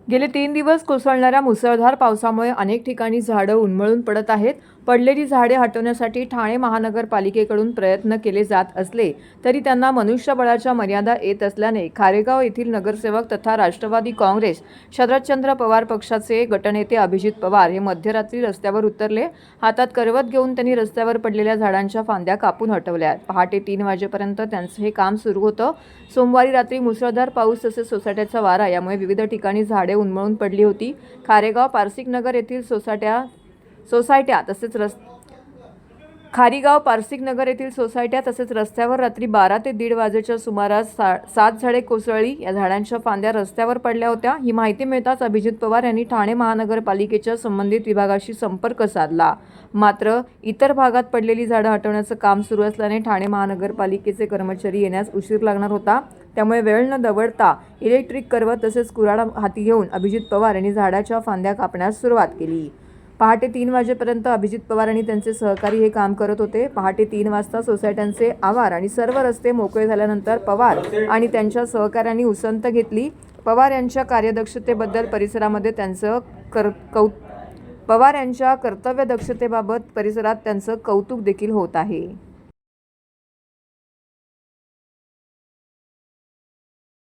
गेले 3 दिवस कोसळणाऱ्या मुसळधार पावसामुळे अनेक ठिकाणी झाडं उन्मळून पडत आहेत. पडलेली झाडे हटवण्यासाठी ठाणे महानगरपालिकेकडून प्रयत्न केले जात असले तरी त्यांना मनुष्यबळाच्या मर्यादा येत असल्याने खारेगाव येथील नगरसेवक तथा राष्ट्रवादी काँग्रेस शरदचंद्र पवार पक्षाचे गटनेते अभिजित पवार हे मध्यरात्री रस्त्यावर उतरले. हातात करवत घेऊन त्यांनी रस्त्यावर पडलेल्या झाडांच्या फांद्या कापून हटवल्या. पहाटे 3 वाजेपर्यंत त्यांचे हे काम सुरू होतं. सोमवारी रात्री मुसळधार पाऊस तसेच सोसाट्याचा वारा यामुळे विविध ठिकाणी झाडे उन्मळून पडली होती. खारेगाव पारसिकनगर येथील सोसायट्या तसेच रस्त्यावर रात्री 12 ते 1:30 वाजेच्या सुमारास 7 झाडे कोसळली. या झाडांच्या फांद्या रस्त्यावर पडल्या होत्या. ही माहिती मिळताच अभिजित पवार यांनी ठाणे महानगरपालिकेच्या संबंधित विभागाशी संपर्क साधला. मात्र इतर भागात पडलेली झाडं हटवण्याचं काम सुरू असल्याने ठाणे महानगरपालिकेचे कर्मचारी येण्यास उशीर लागणार होता. त्यामुळे वेळ न दवडता इलेक्ट्रिक करवत तसेच कुऱ्हाड हाती घेऊन अभिजित पवार यांनी झाडाच्या फांद्या कापण्यास सुरुवात केली. पहाटे 3 वाजेपर्यंत अभिजित पवार आणि त्यांचे सहकारी हे काम करत होते. पहाटे 3 वाजता सोसायट्यांचे आवार आणि सर्व रस्ते मोकळे झाल्यानंतर पवार आणि त्यांच्या सहकाऱ्यांनी उसंत घेतली. पवार यांच्या कार्यदक्षतेबद्दल परिसरामध्ये पवार यांच्या कर्तव्यदक्षतेबाबत परिसरात त्यांचं कौतुक देखील होत आहे.